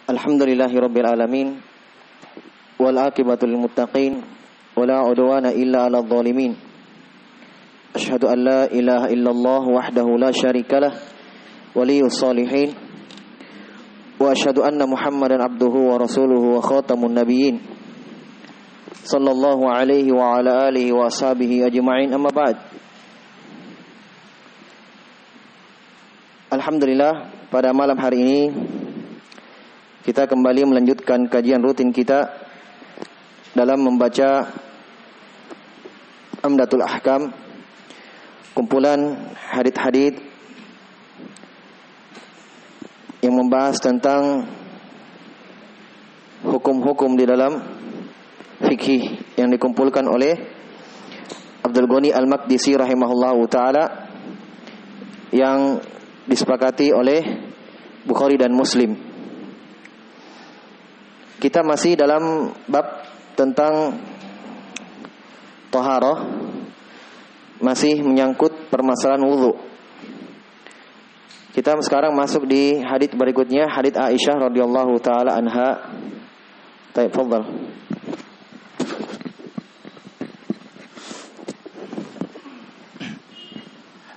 Alhamdulillahirabbil alamin wal aqibatu lil muttaqin wala udwana illa 'alal zalimin. Asyhadu an la ilaha illallah wahdahu la syarikalah waliyus shalihin wa asyhadu anna Muhammadan abduhu wa rasuluhu wa khatamun nabiyyin sallallahu alaihi wa ala alihi wa ashabihi ajma'in, amma ba'd. Alhamdulillah, pada malam hari ini kita kembali melanjutkan kajian rutin kita dalam membaca Umdatul Ahkam, kumpulan hadits-hadits yang membahas tentang hukum-hukum di dalam fikih yang dikumpulkan oleh Abdul Ghani Al-Maqdisi rahimahullahu ta'ala, yang disepakati oleh Bukhari dan Muslim. Kita masih dalam bab tentang taharah, masih menyangkut permasalahan wudu. Kita sekarang masuk di hadits berikutnya, hadits Aisyah radhiyallahu taala anha. Baik, tafadhal.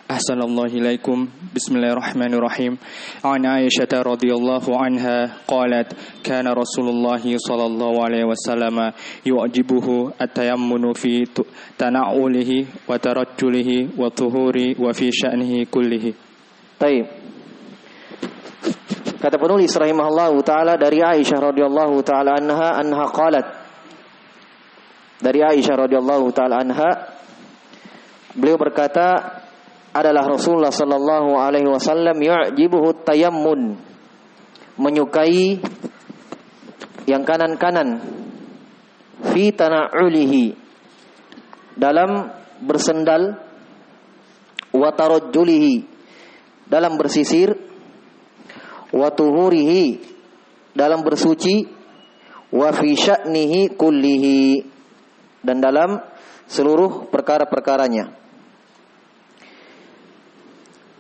Ahsanallahu ilaikum. Bismillahirrahmanirrahim. An Aisyah radhiyallahu anha qalat kana Rasulullah sallallahu alaihi wasallam yu'jibuhu at-tayammunu fi tana'ulihi wa tarajjulihi wa tuhuri wa fi sya'nihi kullihi. Baik. Kata penulis rahimahullahu taala dari Aisyah radhiyallahu taala anha qalat. Dari Aisyah radhiyallahu taala anha, beliau berkata, adalah Rasulullah sallallahu alaihi wasallam yu'jibuhu tayammun, menyukai yang kanan-kanan, fi tana'ulihi, dalam bersendal, wa tarajjulihi, dalam bersisir, wa tuhurihi, dalam bersuci, wa fi sya'nihi kullihi, dan dalam seluruh perkara-perkaranya.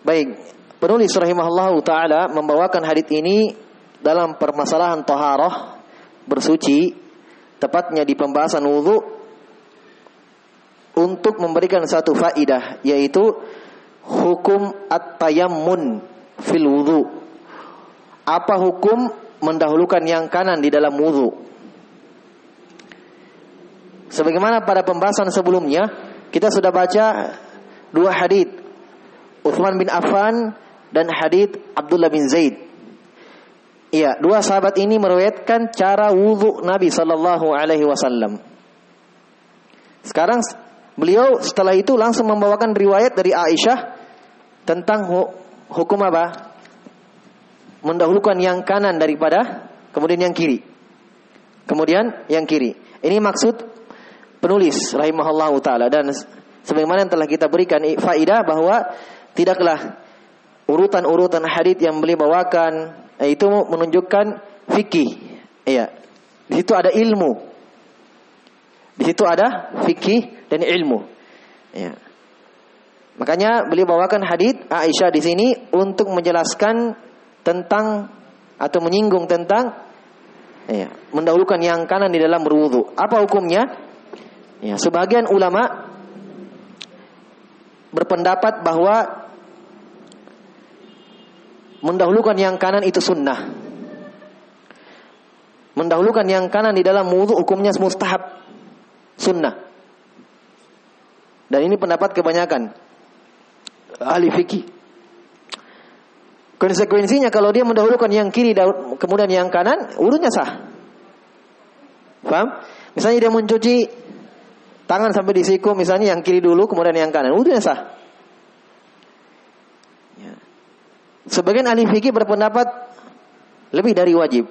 Baik, penulis rahimahullahu ta'ala membawakan hadits ini dalam permasalahan taharah, bersuci, tepatnya di pembahasan wudu, untuk memberikan satu faidah, yaitu hukum at-tayammun fil wudu. Apa hukum mendahulukan yang kanan di dalam wudu? Sebagaimana pada pembahasan sebelumnya, kita sudah baca dua hadits, Utsman bin Affan dan hadits Abdullah bin Zaid. Iya, dua sahabat ini meriwayatkan cara wudu Nabi sallallahu alaihi wasallam. Sekarang beliau setelah itu langsung membawakan riwayat dari Aisyah tentang hukum apa? Mendahulukan yang kanan daripada kemudian yang kiri. Kemudian yang kiri. Ini maksud penulis rahimahullahu taala, dan sebagaimana yang telah kita berikan faidah bahwa tidaklah urutan-urutan hadits yang beliau bawakan itu menunjukkan fikih. Iya. Di situ ada ilmu. Di situ ada fikih dan ilmu. Iya. Makanya beliau bawakan hadits Aisyah di sini untuk menjelaskan tentang atau menyinggung tentang mendahulukan yang kanan di dalam berwudu. Apa hukumnya? Ya, sebagian ulama berpendapat bahwa mendahulukan yang kanan itu sunnah. Mendahulukan yang kanan di dalam wudu hukumnya mustahab, sunnah. Dan ini pendapat kebanyakan ahli fikih. Konsekuensinya kalau dia mendahulukan yang kiri kemudian yang kanan, wudunya sah. Paham? Misalnya dia mencuci tangan sampai di siku, misalnya yang kiri dulu kemudian yang kanan, wudunya sah. Sebagian ahli fikih berpendapat lebih dari wajib,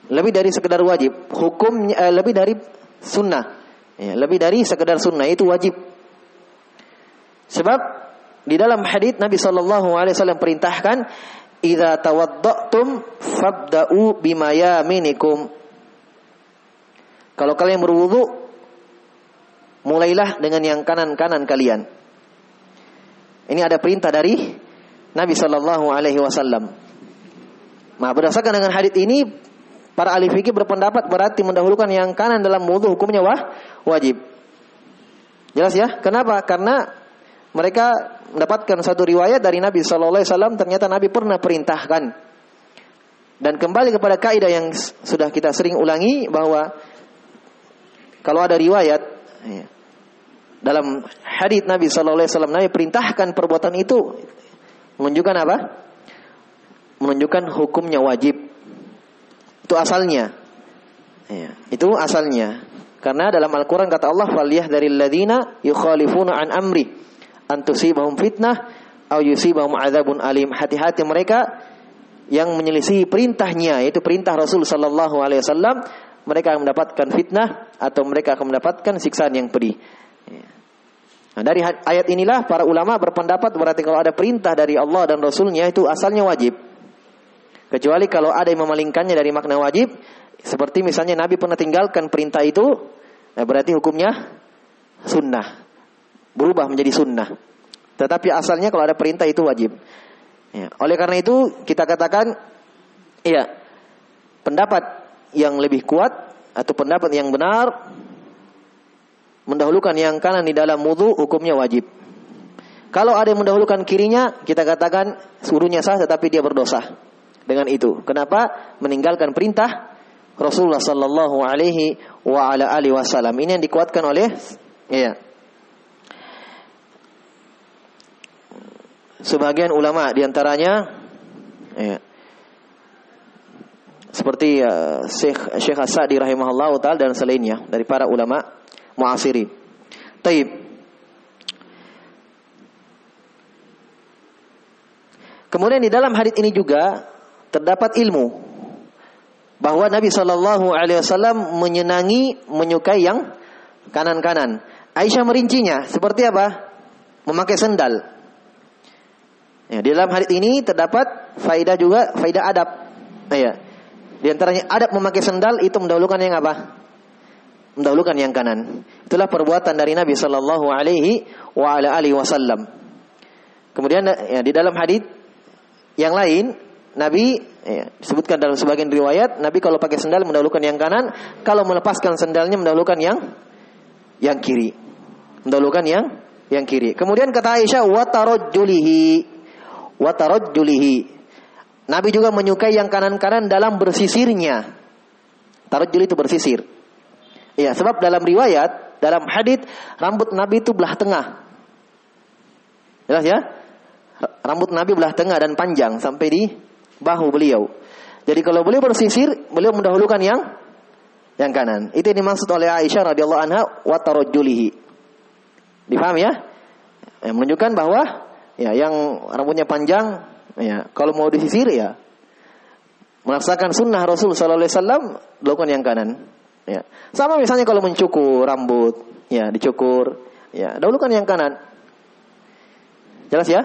lebih dari sekedar wajib, hukumnya lebih dari sunnah, lebih dari sekedar sunnah, itu wajib. Sebab di dalam hadits Nabi sallallahu alaihi wasallam perintahkan, idza tawadda'tum fabda'u bima yaminikum. Kalau kalian berwudu, mulailah dengan yang kanan-kanan kalian. Ini ada perintah dari Nabi sallallahu alaihi wasallam. Nah, berdasarkan dengan hadits ini, para ahli fikih berpendapat berarti mendahulukan yang kanan dalam wudu hukumnya wajib. Jelas ya? Kenapa? Karena mereka mendapatkan satu riwayat dari Nabi sallallahu alaihi wasallam, ternyata Nabi pernah perintahkan. Dan kembali kepada kaidah yang sudah kita sering ulangi, bahwa kalau ada riwayat dalam hadits Nabi sallallahu alaihi wasallam, Nabi perintahkan perbuatan itu, menunjukkan apa? Menunjukkan hukumnya wajib. Itu asalnya. Itu asalnya. Karena dalam Al-Quran kata Allah, "Falyahdharil ladzina yukhalifuna an amri an tusibahum fitnah aw yusibahum adzabun alim." Hati-hati mereka yang menyelisihi perintahnya, yaitu perintah Rasul sallallahu alaihi wasallam, mereka akan mendapatkan fitnah atau mereka akan mendapatkan siksaan yang pedih. Nah, dari ayat inilah para ulama berpendapat berarti kalau ada perintah dari Allah dan Rasulnya itu asalnya wajib. Kecuali kalau ada yang memalingkannya dari makna wajib, seperti misalnya Nabi pernah tinggalkan perintah itu, berarti hukumnya sunnah, berubah menjadi sunnah. Tetapi asalnya kalau ada perintah itu wajib. Oleh karena itu kita katakan, pendapat yang lebih kuat atau pendapat yang benar, mendahulukan yang kanan di dalam wudu hukumnya wajib. Kalau ada yang mendahulukan kirinya, kita katakan wudunya sah tetapi dia berdosa dengan itu. Kenapa? Meninggalkan perintah Rasulullah sallallahu alaihi wa ala alihi wasallam. Ini yang dikuatkan oleh sebagian ulama, di antaranya seperti Syekh As-Sa'di rahimahullahu taala dan selainnya dari para ulama mu'asirin. Taib. Kemudian di dalam hadits ini juga terdapat ilmu bahwa Nabi sallallahu alaihi wasallam menyukai yang kanan-kanan. Aisyah merincinya seperti apa? Memakai sendal. Di dalam hadits ini terdapat faidah adab. Di antaranya adab memakai sendal itu mendahulukan yang apa? Mendahulukan yang kanan. Itulah perbuatan dari Nabi sallallahu alaihi wa ala alihi wasallam. Kemudian di dalam hadits yang lain Nabi disebutkan dalam sebagian riwayat, Nabi kalau pakai sendal mendahulukan yang kanan, kalau melepaskan sendalnya mendahulukan yang kiri. Mendahulukan yang kiri. Kemudian kata Aisyah, wa tarajjulihi. Nabi juga menyukai yang kanan-kanan dalam bersisirnya. Tarajjul itu bersisir. Sebab dalam riwayat, dalam hadits rambut Nabi itu belah tengah. Jelas ya? Rambut Nabi belah tengah dan panjang sampai di bahu beliau. Jadi kalau beliau bersisir, beliau mendahulukan yang kanan. Itu yang dimaksud oleh Aisyah radhiyallahu anha wa tarajjulihi. Difahami ya? Menunjukkan bahwa yang rambutnya panjang, kalau mau disisir melaksanakan sunnah Rasul sallallahu alaihi wasallam, lakukan yang kanan. Sama misalnya kalau mencukur rambut, dicukur, dahulukan yang kanan. Jelas ya?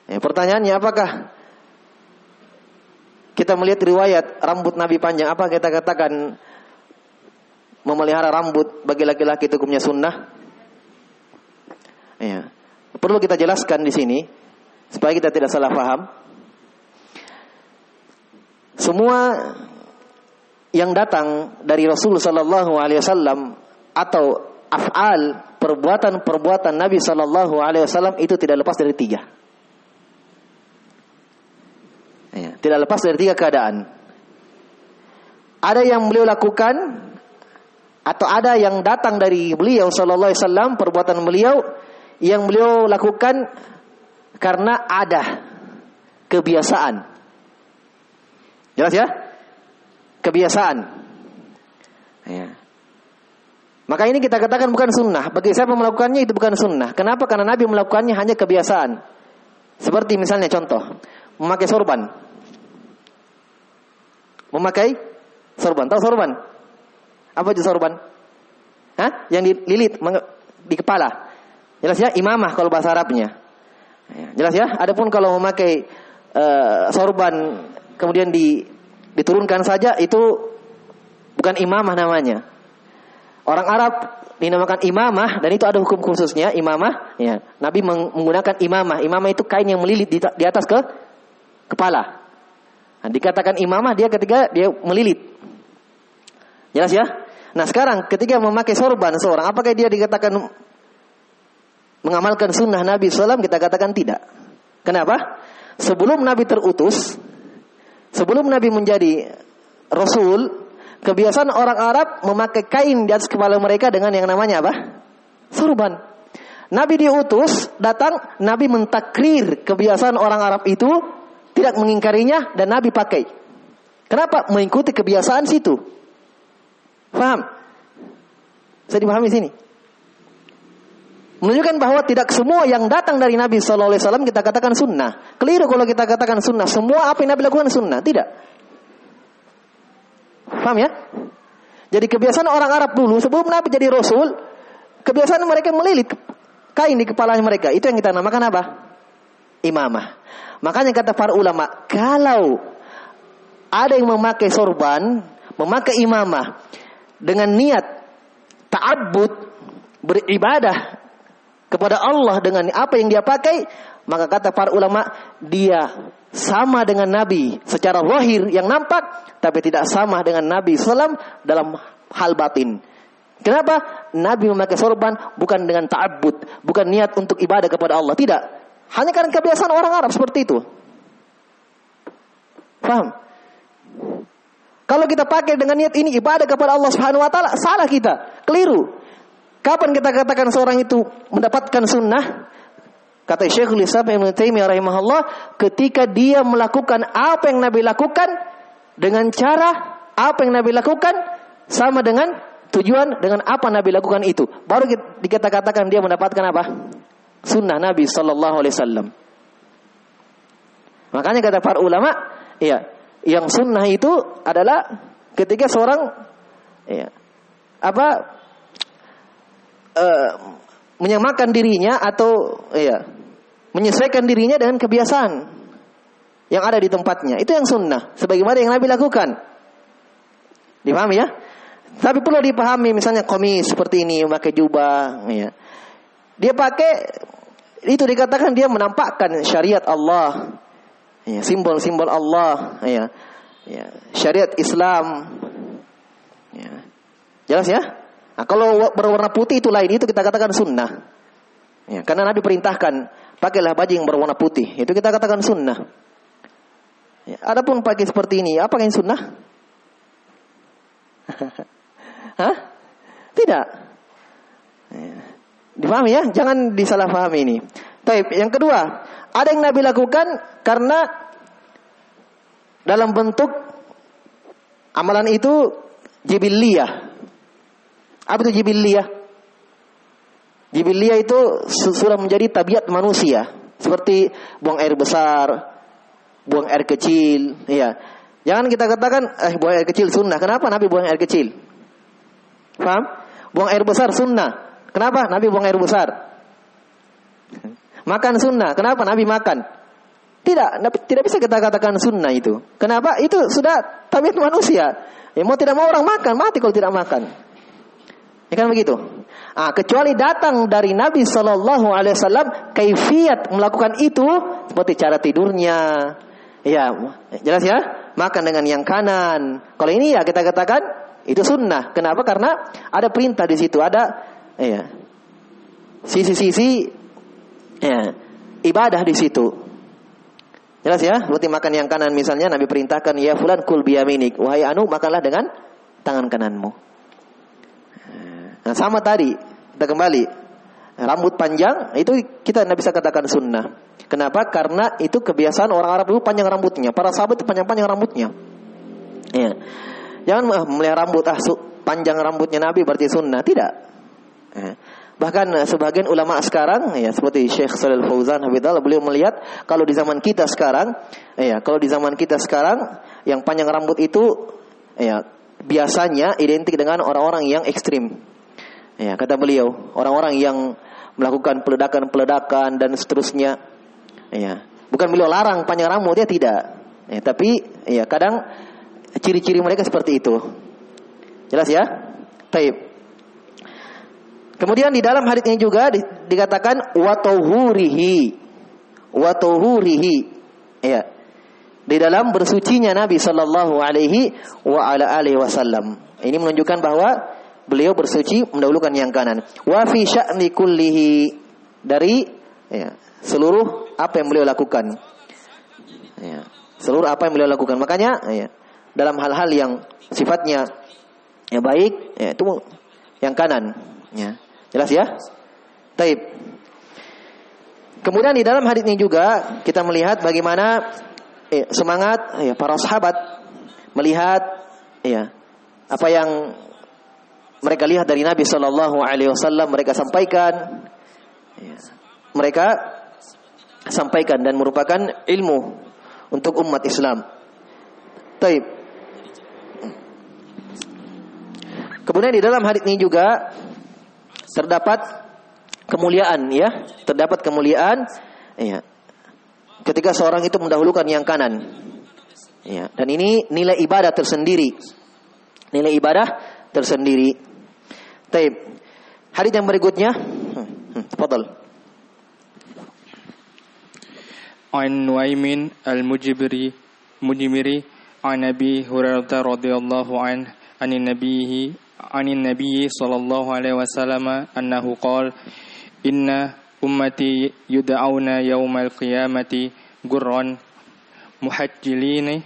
Pertanyaannya, apakah kita melihat riwayat rambut Nabi panjang, apa kita katakan memelihara rambut bagi laki-laki itu hukumnya sunnah? Perlu kita jelaskan di sini supaya kita tidak salah paham. Semua yang datang dari Rasul sallallahu alaihi wasallam atau af'al, perbuatan Nabi sallallahu alaihi wasallam itu tidak lepas dari tiga. Tidak lepas dari tiga keadaan. Ada yang beliau lakukan atau ada yang datang dari beliau sallallahu alaihi wasallam, perbuatan beliau yang beliau lakukan karena ada kebiasaan. Jelas ya? Kebiasaan. Maka ini kita katakan bukan sunnah. Bagi siapa melakukannya itu bukan sunnah. Kenapa? Karena Nabi melakukannya hanya kebiasaan. Seperti misalnya contoh, memakai sorban. Memakai sorban. Tahu sorban? Apa itu sorban? Yang dililit di kepala. Jelas ya? Imamah kalau bahasa Arabnya. Jelas ya? Adapun kalau memakai sorban kemudian diturunkan saja, itu bukan imamah namanya. Orang Arab dinamakan imamah, dan itu ada hukum khususnya imamah. Ya, Nabi menggunakan imamah. Imamah itu kain yang melilit di atas kepala. Nah, dikatakan imamah dia ketika dia melilit. Jelas ya? Nah sekarang ketika memakai sorban seorang, apakah dia dikatakan mengamalkan sunnah Nabi SAW? Kita katakan tidak. Kenapa? Sebelum Nabi terutus, sebelum Nabi menjadi Rasul, kebiasaan orang Arab memakai kain di atas kepala mereka dengan yang namanya apa? Sorban. Nabi diutus, datang, Nabi mentakrir kebiasaan orang Arab itu, tidak mengingkarinya, dan Nabi pakai. Kenapa? Mengikuti kebiasaan situ. Paham? Bisa dipahami sini. Menunjukkan bahwa tidak semua yang datang dari Nabi SAW kita katakan sunnah. Keliru kalau kita katakan sunnah. Semua apa yang Nabi lakukan sunnah. Tidak. Paham ya? Jadi kebiasaan orang Arab dulu sebelum Nabi jadi Rasul, kebiasaan mereka melilit kain di kepala mereka. Itu yang kita namakan apa? Imamah. Makanya kata para ulama, kalau ada yang memakai sorban, memakai imamah dengan niat ta'abbud, beribadah kepada Allah dengan apa yang dia pakai, maka kata para ulama, dia sama dengan Nabi secara zahir yang nampak, tapi tidak sama dengan Nabi SAW dalam hal batin. Kenapa? Nabi memakai sorban bukan dengan ta'abbud, bukan niat untuk ibadah kepada Allah, tidak. Hanya karena kebiasaan orang Arab seperti itu. Paham? Kalau kita pakai dengan niat ini ibadah kepada Allah Subhanahu wa taala, salah kita, keliru. Kapan kita katakan seorang itu mendapatkan sunnah? Kata Syekhul Islam Ibnu Taimiyah rahimahullah, ketika dia melakukan apa yang Nabi lakukan dengan cara apa yang Nabi lakukan sama dengan tujuan dengan apa Nabi lakukan itu, baru kita katakan dia mendapatkan apa? Sunnah Nabi sallallahu alaihi wasallam. Makanya kata para ulama, ya, yang sunnah itu adalah ketika seorang menyamakan dirinya atau menyesuaikan dirinya dengan kebiasaan yang ada di tempatnya. Itu yang sunnah, sebagaimana yang Nabi lakukan. Dipahami ya? Tapi perlu dipahami, misalnya qamis seperti ini, memakai jubah, ya. Dia pakai itu dikatakan dia menampakkan syariat Allah. Ya, simbol-simbol Allah, ya. Ya, syariat Islam. Ya. Jelas ya? Nah, kalau berwarna putih itu lain, itu kita katakan sunnah. Ya, karena Nabi perintahkan, pakailah baju yang berwarna putih. Itu kita katakan sunnah. Ya, adapun pakai seperti ini, apa yang sunnah? Hah? Tidak. Ya. Dipahami ya? Jangan disalahpahami ini. Baik, yang kedua, ada yang Nabi lakukan karena dalam bentuk amalan itu jibiliyah. Apa itu jibiliyah? Jibiliyah itu sudah menjadi tabiat manusia, seperti buang air besar, buang air kecil, ya. Jangan kita katakan buang air kecil sunnah. Kenapa Nabi buang air kecil? Paham? Buang air besar sunnah. Kenapa Nabi buang air besar? Makan sunnah. Kenapa Nabi makan? Tidak bisa kita katakan sunnah itu. Kenapa? Itu sudah tabiat manusia. Ya, mau tidak mau orang makan, mati kalau tidak makan. Ya kan begitu. Kecuali datang dari Nabi SAW kaifiyat melakukan itu, seperti cara tidurnya. Ya, jelas ya. Makan dengan yang kanan. Kalau ini ya kita katakan itu sunnah. Kenapa? Karena ada perintah di situ, ada sisi-sisi ibadah di situ. Jelas ya? Seperti makan yang kanan misalnya, Nabi perintahkan, ya fulan kul biyaminik, wahai anu makanlah dengan tangan kananmu. Nah, sama tadi, kita kembali, rambut panjang itu kita tidak bisa katakan sunnah. Kenapa? Karena itu kebiasaan orang Arab dulu panjang rambutnya. Para sahabat itu panjang-panjang rambutnya. Ya. Jangan melihara rambut, panjang rambutnya Nabi berarti sunnah. Tidak. Bahkan sebagian ulama sekarang, ya seperti Syekh Shalal Fauzan Hafizahullah, beliau melihat kalau di zaman kita sekarang, yang panjang rambut itu, biasanya identik dengan orang-orang yang ekstrim. Ya, kata beliau, orang-orang yang melakukan peledakan-peledakan dan seterusnya. Ya, bukan beliau larang panjang rambut, ya tidak. Ya, tapi kadang ciri-ciri mereka seperti itu. Jelas ya? Baik. Kemudian di dalam hadits ini juga dikatakan wa tahurihi. Ya. Di dalam bersucinya Nabi sallallahu alaihi wa ala alihi wasallam. Ini menunjukkan bahwa beliau bersuci mendahulukan yang kanan. Wa fi sya'ni kullihi, dari seluruh apa yang beliau lakukan. Ya, seluruh apa yang beliau lakukan. Makanya dalam hal-hal yang sifatnya baik, itu yang kanan. Ya. Jelas ya? Taib. Kemudian di dalam hadits ini juga kita melihat bagaimana semangat para sahabat melihat apa yang mereka lihat dari Nabi sallallahu alaihi wasallam, mereka sampaikan. Mereka sampaikan dan merupakan ilmu untuk umat Islam. Taib. Kemudian di dalam hadits ini juga terdapat kemuliaan, terdapat kemuliaan ketika seorang itu mendahulukan yang kanan. Dan ini nilai ibadah tersendiri. Nilai ibadah tersendiri. Taib. Hadits yang berikutnya. Tafadhal. An Nuaimin al-Mujmiri an Abi Hurairah radhiyallahu anhu anin Nabi sallallahu alaihi wasallam annahu qala inna ummati yud'auna yaumal qiyamati gurran muhajjilin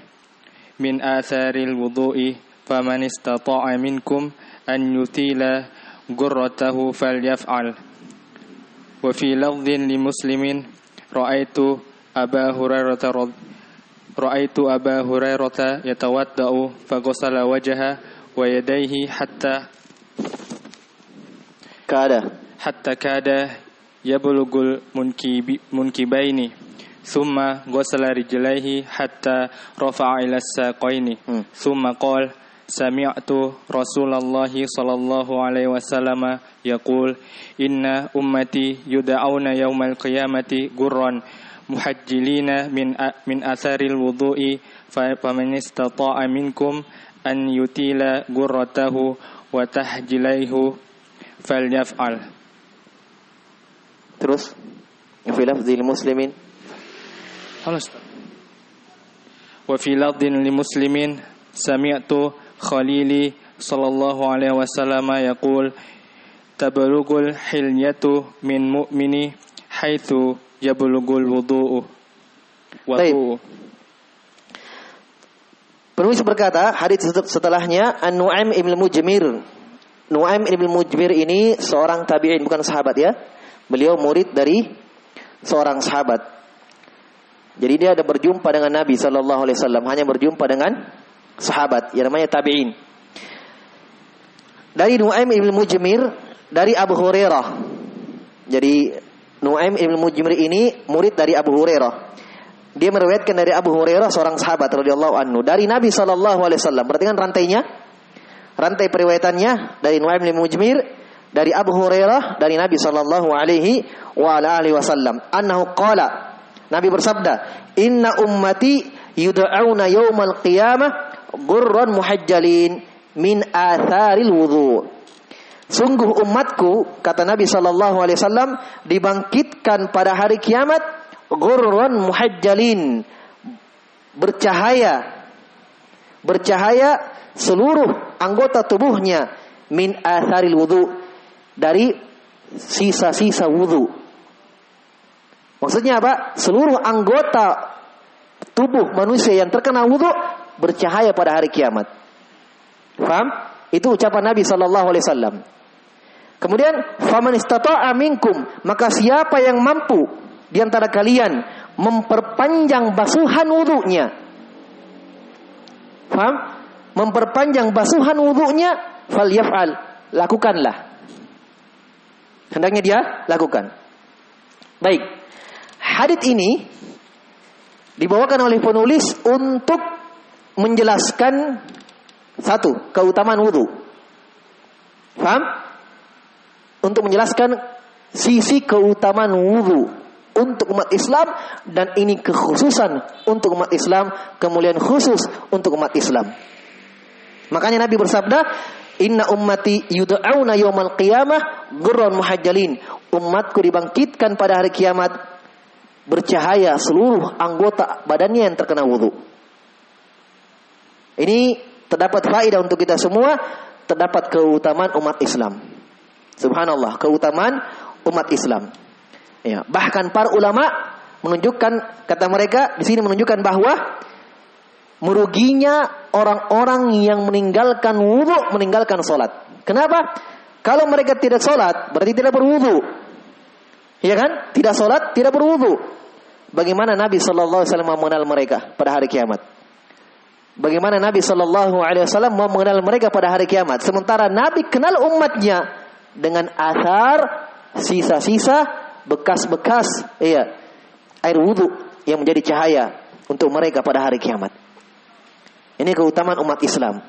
min atharil wudu'i faman istata'a minkum an yutila gurratahu falyaf'al. Wa fi lafdhin li Muslimin ra'aitu Aba Hurairah yatawadda'u faghasala wajhahu wa yadayhi hatta kada yablugul munkibaini thumma ghasala rijlaihi hatta rafa'a ila saqaini thumma qala sami'tu Rasulullah sallallahu alaihi wasallam yaqul inna ummati yud'auna yaumal qiyamati gurran muhajjilina min atharil wudu'i faman istata'a minkum an yutila gurratahu wa tahjilaihu falyaf'al. Terus fi lafdhil muslimin. Khalas. Wa fi lafdhin li Muslimin sami'tu Khalili sallallahu alaihi wasallam yaqul tablugul hilyatu min mu'mini haitsu yablugul wudu'u. Penulis berkata, hadits setelahnya An-Nu'aim ibn Mujmir. Nu'aim ibn Mujmir ini seorang tabi'in, bukan sahabat ya. Beliau murid dari seorang sahabat. Jadi dia ada berjumpa dengan Nabi sallallahu alaihi wasallam, hanya berjumpa dengan sahabat yang namanya tabi'in. Dari Nu'aim ibn Mujmir dari Abu Hurairah. Jadi Nu'aim ibn Mujmir ini murid dari Abu Hurairah. Dia meriwayatkan dari Abu Hurairah, seorang sahabat radhiyallahu anhu, dari Nabi sallallahu alaihi wasallam. Berarti kan rantai periwayatannya dari Nu'aim bin Mujmir, dari Abu Hurairah, dari Nabi sallallahu alaihi wasallam. Annahu qala, Nabi bersabda, "Inna ummati yud'auna yaumal qiyamah gurran muhajjalin min atharil wudu." Sungguh umatku, kata Nabi sallallahu alaihi wasallam, dibangkitkan pada hari kiamat gurran muhajjalin, bercahaya seluruh anggota tubuhnya, min atharil wudu, dari sisa-sisa wudu. Maksudnya apa? Seluruh anggota tubuh manusia yang terkena wudu bercahaya pada hari kiamat. Faham? Itu ucapan Nabi sallallahu alaihi wasallam. Kemudian faman istata'a minkum, maka siapa yang mampu di antara kalian memperpanjang basuhan wudunya. Faham? Memperpanjang basuhan wudunya, falyaf'al, lakukanlah. Hendaknya dia lakukan. Baik. Hadits ini dibawakan oleh penulis untuk menjelaskan satu, keutamaan wudu. Faham? Untuk menjelaskan sisi keutamaan wudu untuk umat Islam, dan ini kekhususan untuk umat Islam, kemuliaan khusus untuk umat Islam. Makanya Nabi bersabda, Inna ummati yud'auna yaumal qiyamah ghurran muhajjalin. Umatku dibangkitkan pada hari kiamat bercahaya seluruh anggota badannya yang terkena wudu. Ini terdapat faedah untuk kita semua, terdapat keutamaan umat Islam. Subhanallah, keutamaan umat Islam. Ya, bahkan para ulama menunjukkan, kata mereka di sini menunjukkan bahwa meruginya orang-orang yang meninggalkan wudu, meninggalkan salat. Kenapa? Kalau mereka tidak salat, berarti tidak berwudu. Ya kan? Tidak salat, tidak berwudu. Bagaimana Nabi sallallahu alaihi wasallam mengenal mereka pada hari kiamat? Bagaimana Nabi sallallahu alaihi wasallam mau mengenal mereka pada hari kiamat? Sementara Nabi kenal umatnya dengan athar, sisa-sisa, bekas-bekas air wudu yang menjadi cahaya untuk mereka pada hari kiamat. Ini keutamaan umat Islam.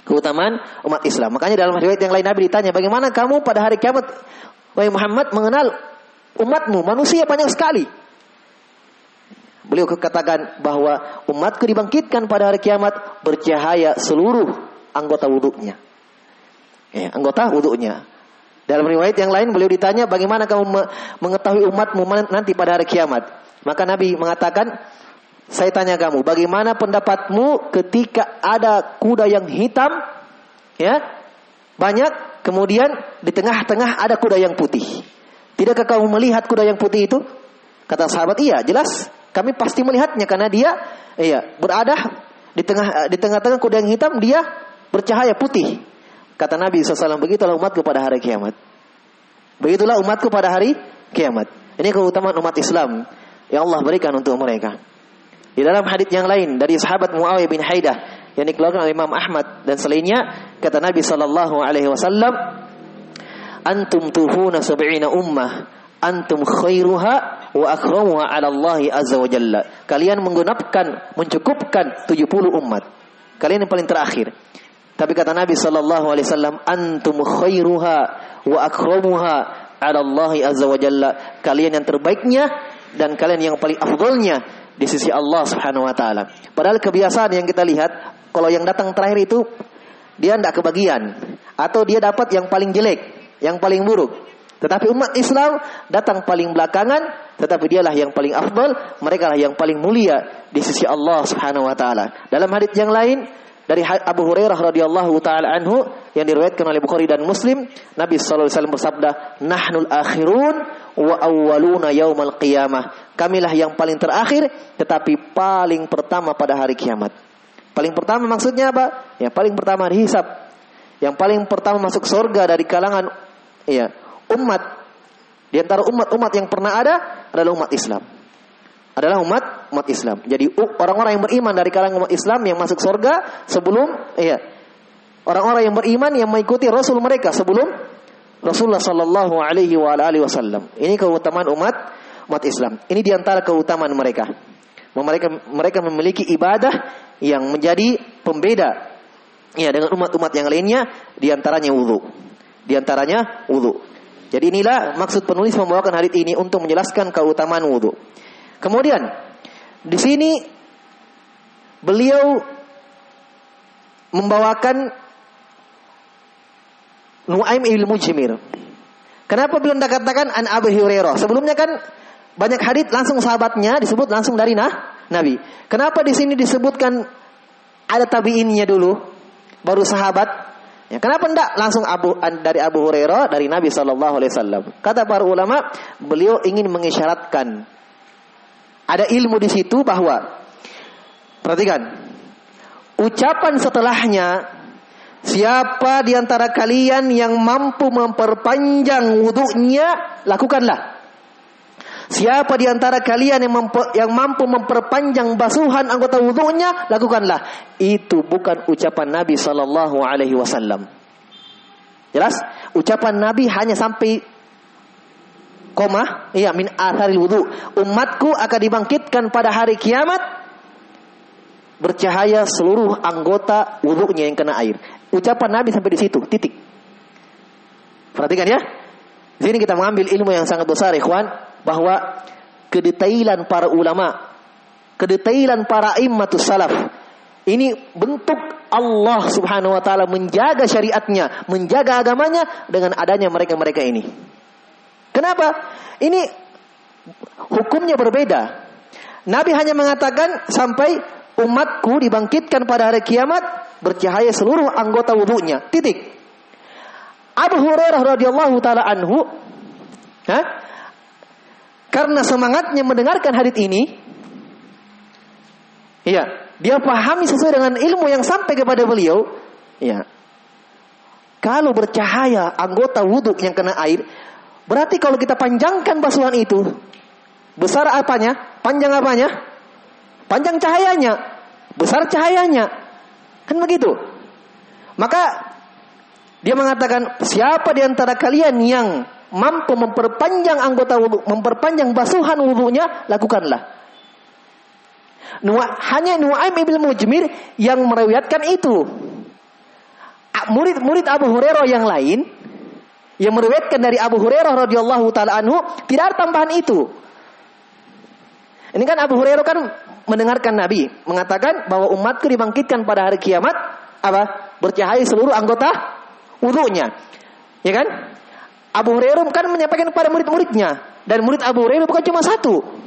Keutamaan umat Islam. Makanya dalam riwayat yang lain Nabi ditanya, bagaimana kamu pada hari kiamat, wahai Muhammad, mengenal umatmu? Manusia banyak sekali. Beliau katakan bahwa umatku dibangkitkan pada hari kiamat bercahaya seluruh anggota wudunya. Anggota wudunya. Dalam riwayat yang lain beliau ditanya, bagaimana kamu mengetahui umatmu nanti pada hari kiamat? Maka Nabi mengatakan, saya tanya kamu, bagaimana pendapatmu ketika ada kuda yang hitam, banyak, kemudian di tengah-tengah ada kuda yang putih. Tidakkah kamu melihat kuda yang putih itu? Kata sahabat, iya, jelas. Kami pasti melihatnya karena dia berada di tengah-tengah kuda yang hitam, dia bercahaya putih. Kata Nabi SAW, begitulah umatku pada hari kiamat. Begitulah umatku pada hari kiamat. Ini keutamaan umat Islam yang Allah berikan untuk mereka. Di dalam hadits yang lain dari sahabat Muawiyah bin Haidah yang dikeluarkan oleh Imam Ahmad dan selainnya, kata Nabi SAW, antum tuhuna sab'ina ummah, antum khairuha wa akramuha 'ala Allah azza wa jalla. Kalian mencukupkan 70 umat. Kalian yang paling terakhir. Tapi kata Nabi SAW, antum khairuha wa akramuha 'ala Allah azza wa jalla. Kalian yang terbaiknya dan kalian yang paling afdalnya di sisi Allah Subhanahu wa taala. Padahal kebiasaan yang kita lihat, kalau yang datang terakhir itu dia tidak kebagian atau dia dapat yang paling jelek, yang paling buruk. Tetapi umat Islam datang paling belakangan, tetapi dialah yang paling afdal, mereka lah yang paling mulia di sisi Allah Subhanahu wa taala. Dalam hadits yang lain dari Abu Hurairah radhiyallahu taala anhu yang diriwayatkan oleh Bukhari dan Muslim, Nabi sallallahu alaihi wasallam bersabda, "Nahnul akhirun wa awwaluna yaumal qiyamah." Kamilah yang paling terakhir tetapi paling pertama pada hari kiamat. Paling pertama maksudnya apa? Ya, paling pertama dihisab. Yang paling pertama masuk surga dari kalangan umat, di antara umat-umat yang pernah ada adalah umat Islam. Adalah umat Islam. Jadi orang-orang yang beriman dari kalangan umat Islam yang masuk surga sebelum orang-orang yang beriman yang mengikuti Rasul mereka sebelum Rasulullah sallallahu alaihi wa alihi wasallam. Ini keutamaan umat Islam. Ini di antara keutamaan mereka. Mereka memiliki ibadah yang menjadi pembeda dengan umat-umat yang lainnya, di antaranya wudu. Di antaranya wudu. Jadi inilah maksud penulis membawakan hadits ini untuk menjelaskan keutamaan wudu. Kemudian di sini beliau membawakan Nu'aim ibn Mujmir. Kenapa beliau tidak katakan an Abu Hurairah? Sebelumnya kan banyak hadits langsung sahabatnya disebut langsung dari Nabi. Kenapa di sini disebutkan ada tabi'innya dulu, baru sahabat? Ya, kenapa tidak langsung dari Abu Hurairah dari Nabi sallallahu alaihi wasallam? Kata para ulama, beliau ingin mengisyaratkan ada ilmu di situ bahwa, perhatikan, ucapan setelahnya, siapa di antara kalian yang mampu memperpanjang wudunya, lakukanlah. Siapa di antara kalian yang mampu memperpanjang basuhan anggota wudunya, lakukanlah. Itu bukan ucapan Nabi sallallahu alaihi wasallam. Jelas? Ucapan Nabi hanya sampai koma, min atharil wudu. Umatku akan dibangkitkan pada hari kiamat bercahaya seluruh anggota wudunya yang kena air. Ucapan Nabi sampai di situ, titik. Perhatikan ya. Di sini kita mengambil ilmu yang sangat besar, ikhwan, bahwa kedetailan para ulama, kedetailan para immatus salaf, ini bentuk Allah Subhanahu wa taala menjaga syariatnya, menjaga agamanya dengan adanya mereka-mereka ini. Kenapa? Ini hukumnya berbeda. Nabi hanya mengatakan sampai umatku dibangkitkan pada hari kiamat bercahaya seluruh anggota wudunya. Titik. Abu Hurairah radhiyallahu taala anhu, karena semangatnya mendengarkan hadits ini, dia pahami sesuai dengan ilmu yang sampai kepada beliau. Kalau bercahaya anggota wudu yang kena air, berarti kalau kita panjangkan basuhan itu, besar apanya? Panjang apanya? Panjang cahayanya, besar cahayanya. Kan begitu. Maka dia mengatakan, siapa di antara kalian yang mampu memperpanjang anggota wudu, memperpanjang basuhan wudunya, lakukanlah. Hanya Nu'aim ibn Mujmir yang meriwayatkan itu. Murid-murid Abu Hurairah yang lain yang meriwayatkan dari Abu Hurairah radhiyallahu taala anhu tidak ada tambahan itu. Ini kan Abu Hurairah kan mendengarkan Nabi mengatakan bahwa umatku dibangkitkan pada hari kiamat bercahaya seluruh anggota wudunya. Ya kan? Abu Hurairah kan menyampaikan kepada murid-muridnya, dan murid Abu Hurairah bukan cuma satu.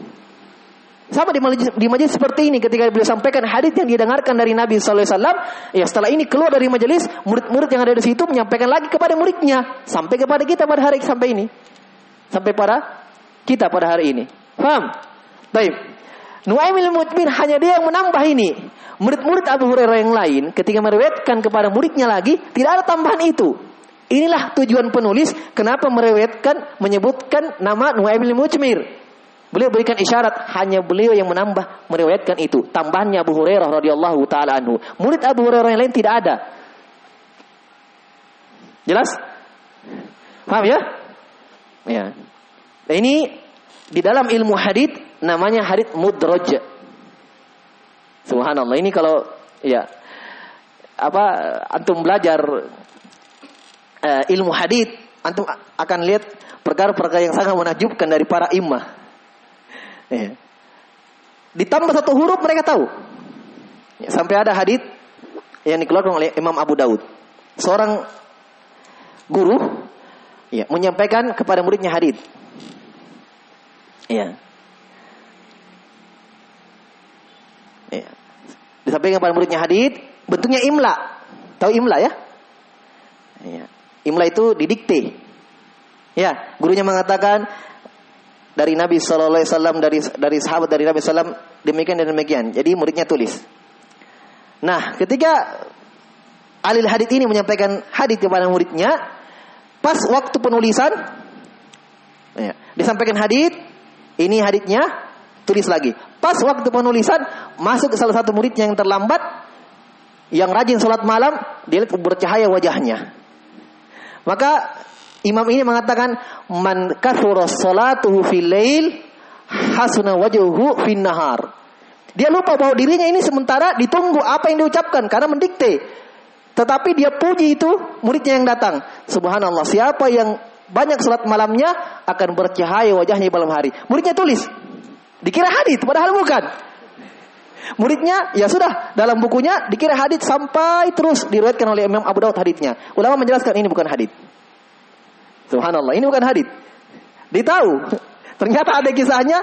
Sama di majelis seperti ini, ketika beliau sampaikan hadis yang didengarkan dari Nabi sallallahu alaihi wasallam, setelah ini keluar dari majelis, murid-murid yang ada di situ menyampaikan lagi kepada muridnya, sampai kepada kita pada hari sampai ini. Sampai pada kita pada hari ini. Paham? Baik. Nu'aim bin Mujmir hanya dia yang menambah ini. Murid-murid Abu Hurairah yang lain ketika meriwayatkan kepada muridnya lagi, tidak ada tambahan itu. Inilah tujuan penulis kenapa meriwayatkan, menyebutkan nama Nu'aim bin Mujmir. Beliau berikan isyarat, hanya beliau yang menambah meriwayatkan itu. Tambahannya Abu Hurairah radhiyallahu taala anhu. Murid Abu Hurairah yang lain tidak ada. Jelas? Paham ya? Ya. Nah, ini di dalam ilmu hadits namanya hadits mudraj. Subhanallah, ini kalau antum belajar ilmu hadits, antum akan lihat perkara-perkara yang sangat menakjubkan dari para imam. Ditambah satu huruf mereka tahu. Sampai ada hadits yang dikeluarkan oleh Imam Abu Daud. Seorang guru menyampaikan kepada muridnya hadits. Disampaikan kepada muridnya hadits, bentuknya imla. Tahu imla ya? Imla itu didikte. Gurunya mengatakan dari Nabi sallallahu alaihi wasallam, dari sahabat dari Nabi sallam, demikian dan demikian. Jadi muridnya tulis. Nah, ketika ahli hadits ini menyampaikan hadits kepada muridnya, pas waktu penulisan disampaikan hadits, ini haditsnya, tulis lagi. Pas waktu penulisan masuk ke salah satu muridnya yang terlambat, yang rajin salat malam, dia lihat bercahaya wajahnya. Maka imam ini mengatakan, man kathura salatuhu fil lail hasuna wajhuhu fin nahar. Dia lupa bahwa dirinya ini sementara ditunggu apa yang diucapkan karena mendikte. Tetapi dia puji itu muridnya yang datang. Subhanallah, siapa yang banyak salat malamnya akan bercahaya wajahnya di malam hari. Muridnya tulis. Dikira hadits padahal bukan. Muridnya sudah dalam bukunya dikira hadits sampai terus diriwayatkan oleh Imam Abu Daud haditsnya. Ulama menjelaskan ini bukan hadits. Subhanallah, ini bukan hadits. Ditahu. Ternyata ada kisahnya,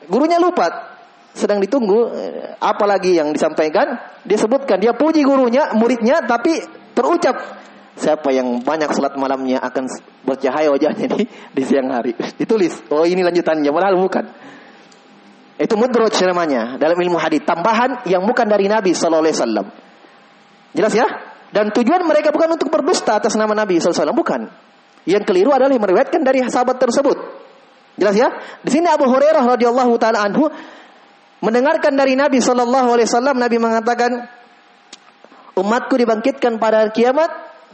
gurunya lupa. Sedang ditunggu, apalagi yang disampaikan, dia sebutkan, dia puji gurunya, muridnya, tapi terucap, siapa yang banyak salat malamnya akan bercahaya wajahnya di siang hari. Ditulis, oh ini lanjutannya, padahal bukan. Itu mudraj namanya, dalam ilmu hadits. Tambahan yang bukan dari Nabi sallallahu alaihi wasallam. Jelas ya? Dan tujuan mereka bukan untuk berdusta atas nama Nabi sallallahu alaihi wasallam, bukan. Yang keliru adalah yang meriwayatkan dari sahabat tersebut. Jelas ya? Di sini Abu Hurairah radhiyallahu taala anhu mendengarkan dari Nabi sallallahu alaihi wasallam, Nabi mengatakan, umatku dibangkitkan pada hari kiamat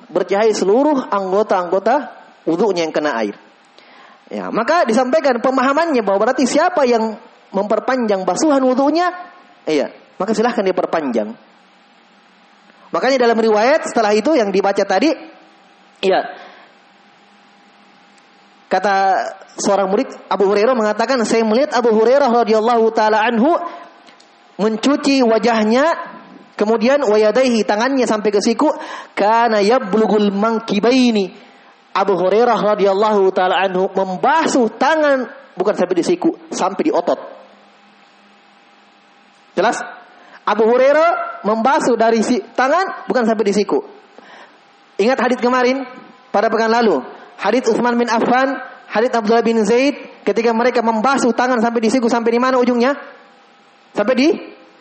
bercahaya seluruh anggota-anggota wudunya yang kena air. Maka disampaikan pemahamannya bahwa berarti siapa yang memperpanjang basuhan wudunya, maka silahkan dia perpanjang. Makanya dalam riwayat setelah itu yang dibaca tadi, kata seorang murid Abu Hurairah mengatakan, saya melihat Abu Hurairah radhiyallahu taala anhu mencuci wajahnya Kemudian wayadaihi, tangannya sampai ke siku, kana yablugul mankibaini. Abu Hurairah radhiyallahu taala anhu membasuh tangan bukan sampai di siku, sampai di otot. Jelas? Abu Hurairah membasuh dari tangan bukan sampai di siku. Ingat hadits kemarin pada pekan lalu, hadits Utsman bin Affan, hadits Abdullah bin Zaid ketika mereka membasuh tangan sampai di siku, sampai di mana ujungnya? Sampai di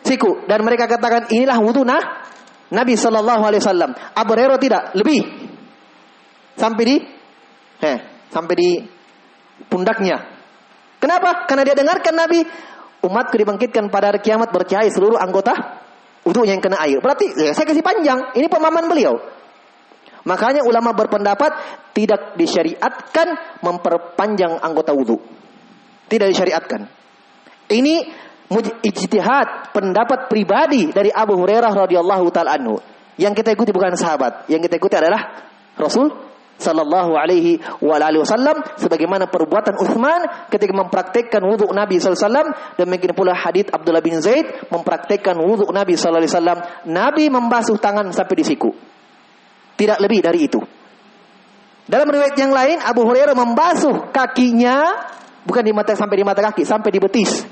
siku, dan mereka katakan inilah wudu Nabi sallallahu alaihi wasallam. Abu Hurairah tidak, lebih. Sampai di pundaknya. Kenapa? Karena dia dengarkan Nabi, umatku dibangkitkan pada hari kiamat bercahaya seluruh anggota wudunya yang kena air. Berarti saya kasih panjang. Ini pemahaman beliau. Makanya ulama berpendapat tidak disyariatkan memperpanjang anggota wudu. Tidak disyariatkan. Ini ijtihad, pendapat pribadi dari Abu Hurairah radhiyallahu taala anhu. Yang kita ikuti bukan sahabat, yang kita ikuti adalah Rasul sallallahu alaihi wasallam, sebagaimana perbuatan Utsman ketika mempraktikkan wudu Nabi sallallahu alaihi wasallam, dan mungkin pula hadits Abdullah bin Zaid mempraktikkan wudu Nabi sallallahu alaihi wasallam. Nabi membasuh tangan sampai di siku. Tidak lebih dari itu. Dalam riwayat yang lain Abu Hurairah membasuh kakinya bukan sampai di mata kaki, sampai di betis.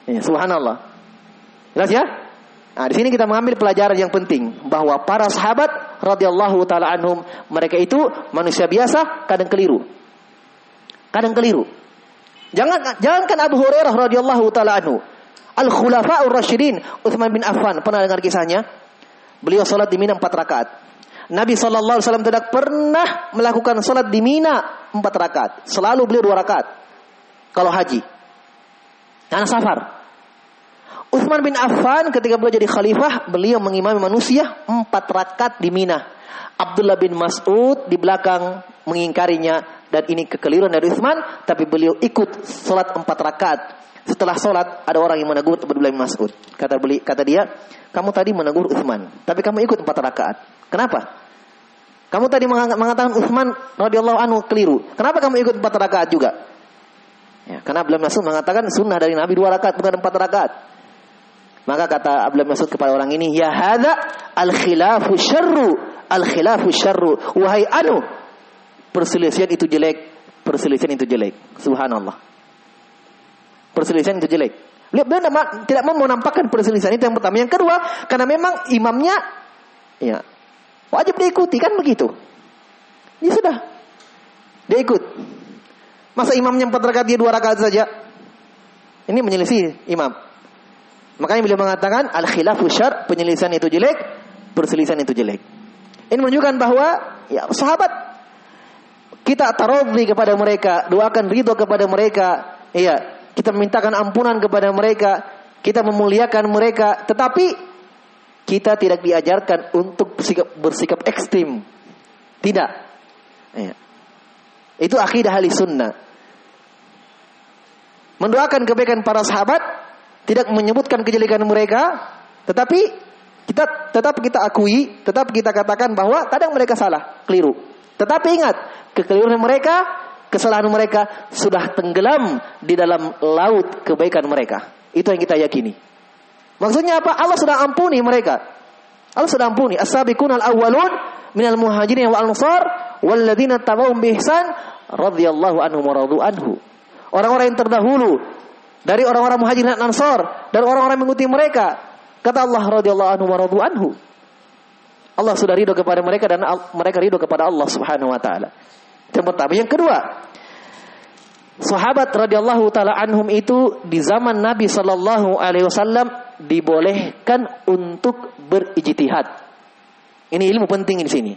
Ya, subhanallah. Jelas ya? Nah, di sini kita mengambil pelajaran yang penting bahwa para sahabat radhiyallahu taala anhum, mereka itu manusia biasa, kadang keliru. Jangankan Abu Hurairah radhiyallahu taala anhu, Al-Khulafa'ur Rasyidin, Utsman bin Affan, pernah dengar kisahnya? Beliau salat di Mina 4 rakaat. Nabi sallallahu alaihi wasallam tidak pernah melakukan salat di Mina 4 rakaat. Selalu beliau 2 rakaat. Kalau haji. Karena safar. Utsman bin Affan ketika beliau jadi khalifah, beliau mengimami manusia 4 rakaat di Mina. Abdullah bin Mas'ud di belakang mengingkarinya, dan ini kekeliruan dari Utsman, tapi beliau ikut salat 4 rakaat. Setelah salat ada orang yang menegur Abdullah bin Mas'ud. Kata dia, kamu tadi menegur Utsman, tapi kamu ikut 4 rakaat. Kenapa? Kamu tadi mengatakan Utsman radhiyallahu anhu keliru. Kenapa kamu ikut 4 rakaat juga? Ya, karena Abdullah bin Mas'ud mengatakan sunnah dari Nabi 2 rakaat bukan 4 rakaat. Maka kata Abdullah bin Mas'ud kepada orang ini, ya hadza al-khilafu syarru, al-khilafu syarru. Wahai anu, perselisihan itu jelek, perselisihan itu jelek. Subhanallah. Perselisihan itu jelek. Beliau tidak mau menampakkan perselisihan, itu yang pertama. Yang kedua, karena memang imamnya ya wajib diikuti, kan begitu. Ya sudah, dia ikut. Masa imamnya 4 rakaat, dia 2 rakaat saja? Ini menyelisih imam. Makanya beliau mengatakan al-khilafu syarr, penyelisihan itu jelek, perselisihan itu jelek. Ini menunjukkan bahwa ya sahabat kita taradhi kepada mereka, doakan ridho kepada mereka, iya, kita memintakan ampunan kepada mereka, kita memuliakan mereka, tetapi kita tidak diajarkan untuk bersikap ekstrim. Tidak. Iya. Itu akidah ahli sunnah. Mendoakan kebaikan para sahabat, tidak menyebutkan kejelekan mereka, tetapi kita akui, tetap kita katakan bahwa kadang mereka salah, keliru. Tetapi ingat, kekeliruan mereka, kesalahan mereka sudah tenggelam di dalam laut kebaikan mereka. Itu yang kita yakini. Maksudnya apa? Allah sudah ampuni mereka. Allah sudah ampuni. As-sabiqunal awwalun minal muhajirin wal ansar walladzina tabauhum bi ihsan radhiyallahu anhum wa radu anhu. Orang-orang yang terdahulu dari orang-orang muhajirin dan ansar dan orang-orang yang mengikuti mereka, kata Allah radhiyallahu anhu wa radu anhu. Allah sudah ridho kepada mereka dan mereka ridho kepada Allah Subhanahu wa taala. Yang pertama. Yang kedua, sahabat radhiyallahu taala anhum itu di zaman Nabi sallallahu alaihi wasallam dibolehkan untuk berijtihad. Ini ilmu penting di sini.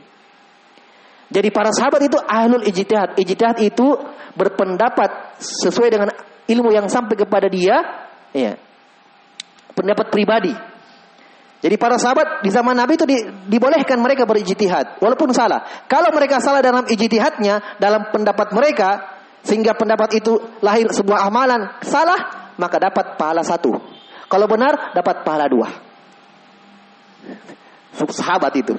Jadi para sahabat itu ahlul ijtihad. Ijtihad itu berpendapat sesuai dengan ilmu yang sampai kepada dia, ya. Pendapat pribadi. Jadi para sahabat di zaman Nabi itu dibolehkan mereka berijtihad walaupun salah. Kalau mereka salah dalam ijtihadnya, dalam pendapat mereka, sehingga pendapat itu lahir sebuah amalan salah, maka dapat pahala 1. Kalau benar dapat pahala 2. Sahabat itu.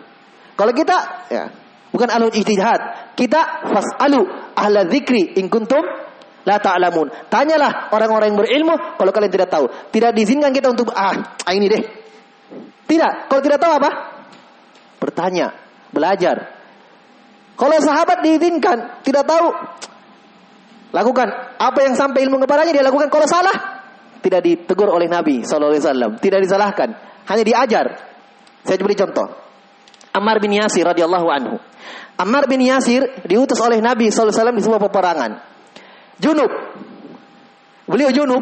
Kalau kita ya, bukan ahlul ijtihad, kita fasalu ahla dzikri in kuntum la ta'lamun. Tanyalah orang-orang yang berilmu kalau kalian tidak tahu. Tidak diizinkan kita untuk ini deh. Tidak. Kalau tidak tahu apa? Bertanya, belajar. Kalau sahabat diizinkan, tidak tahu, lakukan. Apa yang sampai ilmu kepadanya dia lakukan. Kalau salah, tidak ditegur oleh Nabi SAW, tidak disalahkan, hanya diajar. Saya beri contoh. Ammar bin Yasir radhiyallahu anhu. Ammar bin Yasir diutus oleh Nabi SAW di sebuah peperangan. Junub. Beliau junub.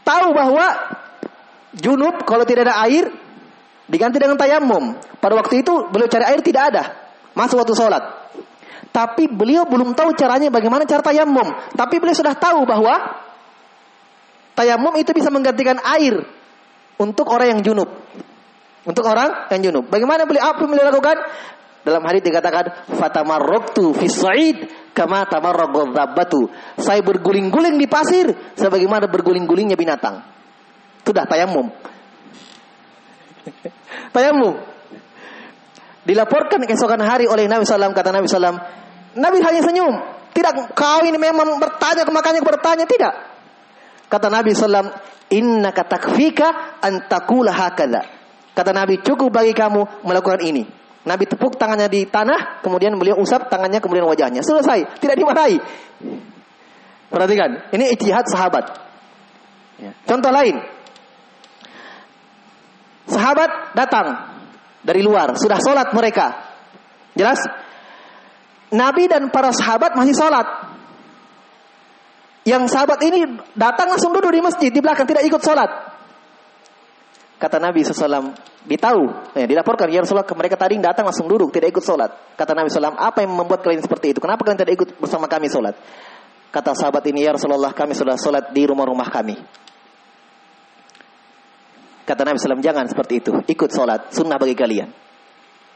Tahu bahwa junub kalau tidak ada air diganti dengan tayammum. Pada waktu itu beliau cari air tidak ada. Masuk waktu sholat. Tapi beliau belum tahu caranya bagaimana cara tayammum. Tapi beliau sudah tahu bahwa tayammum itu bisa menggantikan air untuk orang yang junub. Untuk orang yang junub. Bagaimana beliau, apa yang beliau lakukan? Dalam hadits dikatakan, fatamarraqtu fis sa'id kama tamarraqadz dhabbatu. Saya berguling-guling di pasir sebagaimana berguling-gulingnya binatang. Sudah tayammum. Tayammum. Dilaporkan keesokan hari oleh Nabi SAW, kata Nabi SAW, Nabi hanya senyum. Tidak, kau ini memang bertanya, makanya bertanya. Tidak. Kata Nabi SAW, innaka takfika antakula hakadha. Kata Nabi, cukup bagi kamu melakukan ini. Nabi tepuk tangannya di tanah, kemudian beliau usap tangannya, kemudian wajahnya. Selesai, tidak dimarahi. Perhatikan, ini ijtihad sahabat. Contoh lain. Sahabat datang dari luar, sudah sholat mereka. Jelas? Nabi dan para sahabat masih sholat. Yang sahabat ini datang langsung duduk di masjid, di belakang, tidak ikut sholat. Kata Nabi SAW, dilaporkan, ya Rasulullah, mereka tadi datang langsung duduk, tidak ikut sholat. Kata Nabi SAW, apa yang membuat kalian seperti itu? Kenapa kalian tidak ikut bersama kami sholat? Kata sahabat ini, ya Rasulullah, kami sudah sholat di rumah-rumah kami. Kata Nabi SAW, jangan seperti itu. Ikut sholat, sunnah bagi kalian.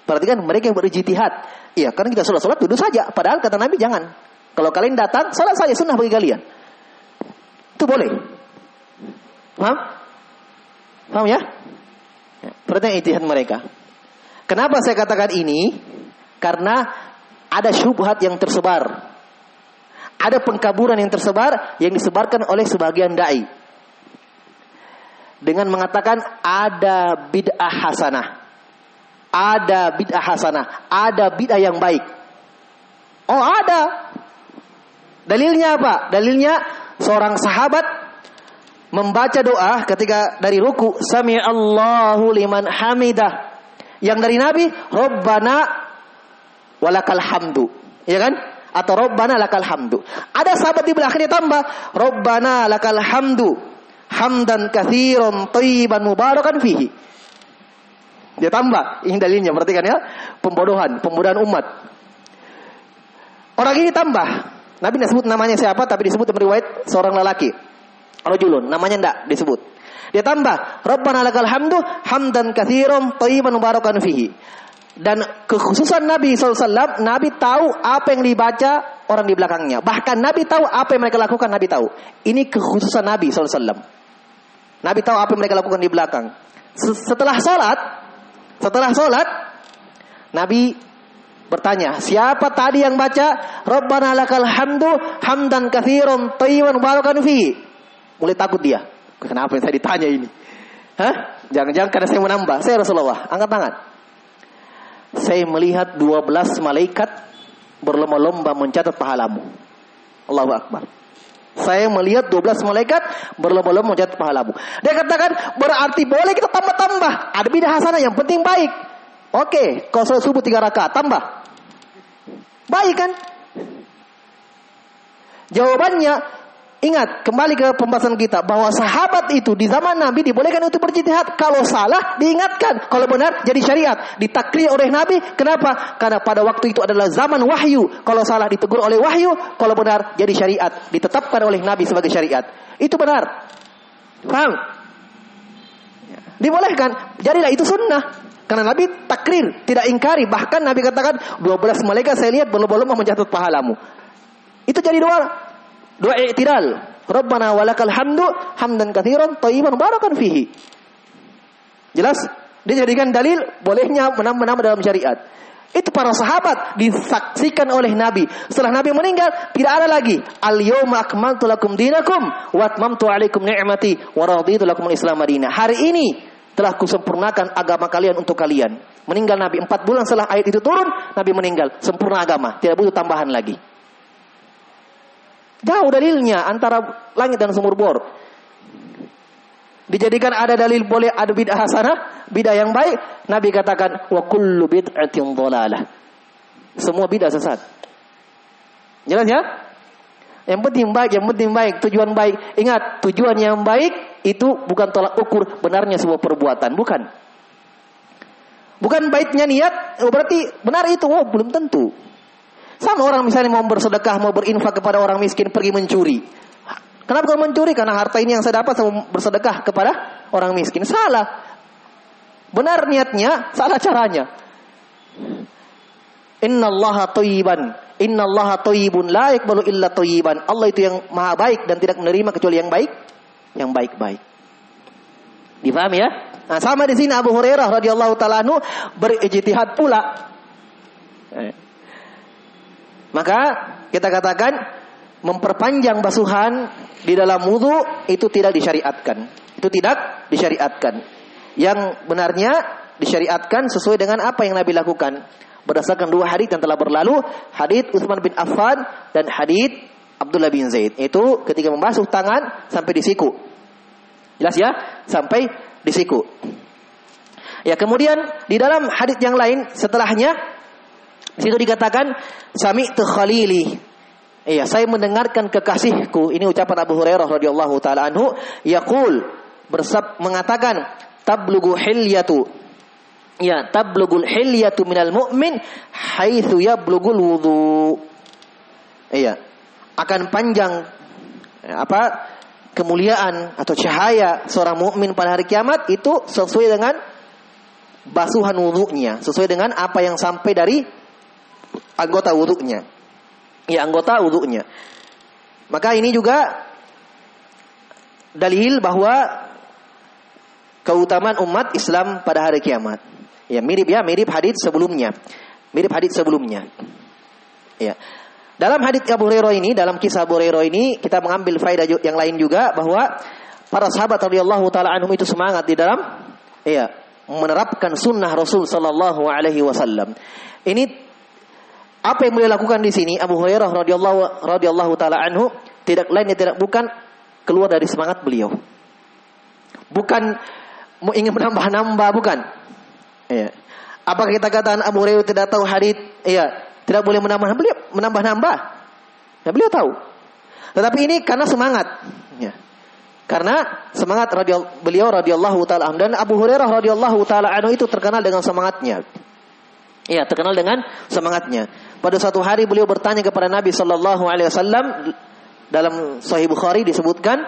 Perhatikan, mereka yang berijtihad. Iya, karena kita sholat duduk saja. Padahal kata Nabi, jangan. Kalau kalian datang, sholat saja, sunnah bagi kalian. Itu boleh. Paham? Paham ya? Perhatikan ijtihad mereka. Kenapa saya katakan ini? Karena ada syubhat yang tersebar. Ada pengkaburan yang tersebar, yang disebarkan oleh sebagian da'i. Dengan mengatakan ada bid'ah hasanah. Ada bid'ah hasanah. Ada bid'ah yang baik. Oh ada. Dalilnya apa? Dalilnya seorang sahabat membaca doa ketika dari ruku, Sami Allahu liman hamidah. Yang dari Nabi, Rabbana walakal hamdu. Ya kan? Atau Rabbana lakal hamdu. Ada sahabat di belakangnya tambah, Rabbana lakal hamdu. Hamdan katsiran thayyiban mubarakan fihi. Dia tambah, ini dalilnya, perhatikan ya. Pembodohan umat. Orang ini tambah. Nabi tidak sebut namanya siapa, tapi disebut dalam riwayat seorang lelaki. Rajulun, namanya tidak disebut. Dia tambah, Rabbana lakal hamdu hamdan katsiran thayyiban mubarakan fihi. Dan kekhususan Nabi SAW, Nabi tahu apa yang dibaca orang di belakangnya. Bahkan Nabi tahu apa yang mereka lakukan, Nabi tahu. Ini kekhususan Nabi SAW. Nabi tahu apa yang mereka lakukan di belakang. Setelah sholat, Nabi bertanya, siapa tadi yang baca Rabbana lakal hamdu hamdan katsiran thayyiban mubarakan fihi? Mulai takut dia. Kenapa yang saya ditanya ini? Jangan-jangan karena saya menambah. Saya Rasulullah, angkat tangan. Saya melihat 12 malaikat berlomba-lomba mencatat pahalamu. Allahu Akbar. Saya melihat 12 malaikat berlomba-lomba mencatat pahalamu. Dia katakan, berarti boleh kita tambah-tambah. Ada bidah hasanah, yang penting baik. Oke, kalau sholat subuh 3 rakaat, tambah. Baik kan? Jawabannya, ingat, kembali ke pembahasan kita, bahwa sahabat itu di zaman Nabi dibolehkan untuk berijtihad. Kalau salah, diingatkan. Kalau benar, jadi syariat. Ditakrir oleh Nabi. Kenapa? Karena pada waktu itu adalah zaman wahyu. Kalau salah, ditegur oleh wahyu. Kalau benar, jadi syariat. Ditetapkan oleh Nabi sebagai syariat. Itu benar. Paham? Dibolehkan. Jadilah itu sunnah. Karena Nabi takrir, tidak ingkari. Bahkan Nabi katakan, 12 malaikat saya lihat berlomba-lomba mencatat pahalamu. Itu jadi doa i'tidal. Rabbana walakal hamdu hamdan katsiran thayyiban mubarakan fihi. Jelas? Dia jadikan dalil bolehnya menambah dalam syariat. Itu para sahabat disaksikan oleh Nabi. Setelah Nabi meninggal, tidak ada lagi al-yawma akmaltu lakum dinakum wa atmamtu alaikum ni'mati wa raditu lakum al-islam madinah. Hari ini telah kusempurnakan agama kalian untuk kalian. Meninggal Nabi 4 bulan setelah ayat itu turun, Nabi meninggal, sempurna agama, tidak butuh tambahan lagi. Jauh dalilnya antara langit dan sumur bor. Dijadikan ada dalil boleh ada bid'ah hasanah, bid'ah yang baik. Nabi katakan wa kullu bid'atin dhalalah. Semua bid'ah sesat. Jelas ya? Yang penting baik, tujuan baik. Ingat, tujuan yang baik itu bukan tolak ukur benarnya sebuah perbuatan, bukan. Bukan baiknya niat, berarti benar itu, belum tentu. Sama orang misalnya mau bersedekah, mau berinfak kepada orang miskin, pergi mencuri. Kenapa kau mencuri? Karena harta ini yang saya dapat, saya mau bersedekah kepada orang miskin. Salah. Benar niatnya, salah caranya. Innallaha thayyiban. Innallaha thayyibun la yaqbalu illa thayyiban. Allah itu yang maha baik dan tidak menerima kecuali yang baik, yang baik-baik. Dipahami ya? Nah, sama di sini Abu Hurairah radhiyallahu taala anhu berijtihad pula. Maka kita katakan memperpanjang basuhan di dalam wudu itu tidak disyariatkan. Itu tidak disyariatkan. Yang benarnya disyariatkan sesuai dengan apa yang Nabi lakukan. Berdasarkan 2 hadits yang telah berlalu, hadits Utsman bin Affan dan hadits Abdullah bin Zaid. Itu ketika membasuh tangan sampai di siku. Jelas ya? Sampai di siku. Ya, kemudian di dalam hadits yang lain setelahnya di situ dikatakan sami'tu khalili. Iya, saya mendengarkan kekasihku. Ini ucapan Abu Hurairah radhiyallahu taala anhu, yaqul mengatakan tablughu hilyatu. Ya, tablughul hilyatu minal mu'min haitsu yablughul wudu. Iya. Akan panjang kemuliaan atau cahaya seorang mukmin pada hari kiamat itu sesuai dengan basuhan wudunya, sesuai dengan apa yang sampai dari anggota wudunya. Ya, anggota wudunya. Maka ini juga dalil bahwa keutamaan umat Islam pada hari kiamat. Ya, mirip hadits sebelumnya. Ya. Dalam hadits Abu Hurairah ini, dalam kisah Abu Hurairah ini kita mengambil faedah yang lain juga bahwa para sahabat radhiyallahu taala anhum itu semangat di dalam menerapkan sunnah Rasul sallallahu alaihi wasallam. Ini apa yang beliau lakukan di sini Abu Hurairah radhiyallahu taala anhu tidak lain tidak bukan keluar dari semangat beliau. Bukan ingin menambah-nambah, bukan. Iya. Apakah kita katakan Abu Hurairah tidak tahu hadits? Iya, tidak boleh menambah-nambah. Ya, beliau tahu. Tetapi ini karena semangat. Ya. Karena semangat beliau radhiyallahu taala anhu, dan Abu Hurairah radhiyallahu taala anhu itu terkenal dengan semangatnya. Iya, terkenal dengan semangatnya. Pada suatu hari beliau bertanya kepada Nabi sallallahu alaihi wasallam, dalam Sahih Bukhari disebutkan,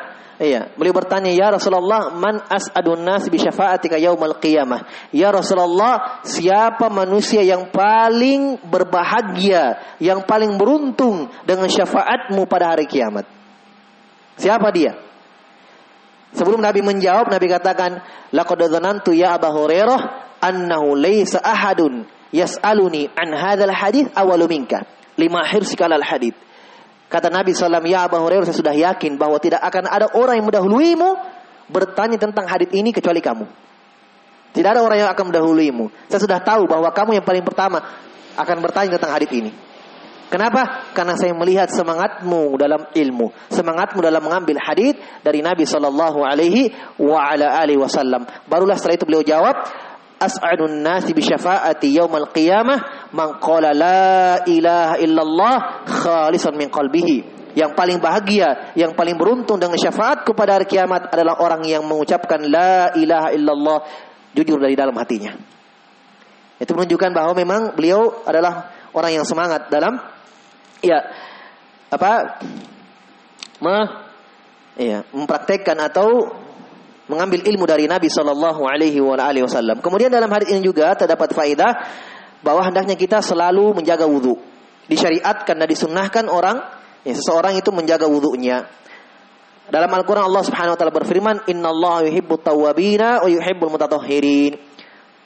beliau bertanya, "Ya Rasulullah, man as'adun nas bi syafa'atika yaumal qiyamah?" Ya Rasulullah, siapa manusia yang paling berbahagia, yang paling beruntung dengan syafaatmu pada hari kiamat? Siapa dia? Sebelum Nabi menjawab, Nabi katakan, "Laqad dzanantu ya Abu Hurairah annahu laisa ahadun yas'aluni an hadzal hadits awalu minka lima hirsika al hadits." Kata Nabi SAW, ya Abu Hurairah, saya sudah yakin bahwa tidak akan ada orang yang mendahuluimu bertanya tentang hadits ini kecuali kamu. Tidak ada orang yang akan mendahuluimu. Saya sudah tahu bahwa kamu yang paling pertama akan bertanya tentang hadits ini. Kenapa? Karena saya melihat semangatmu dalam ilmu, semangatmu dalam mengambil hadits dari Nabi SAW. Barulah setelah itu beliau jawab, as'adun nasi bi syafaati yaumal qiyamah man qala la ilaha illallah khalisan min qalbihi. Yang paling bahagia, yang paling beruntung dengan syafaatku pada hari kiamat adalah orang yang mengucapkan la ilaha illallah jujur dari dalam hatinya. Itu menunjukkan bahwa memang beliau adalah orang yang semangat dalam mempraktekkan atau mengambil ilmu dari Nabi sallallahu alaihi wasallam. Kemudian dalam hadis ini juga terdapat faedah bahwa hendaknya kita selalu menjaga wudu. Disyariatkan dan disunnahkan seseorang itu menjaga wudunya. Dalam Al-Qur'an Allah Subhanahu wa taala berfirman, "Innallaha yuhibbut tawwabina wa yuhibbul mutatahhirin."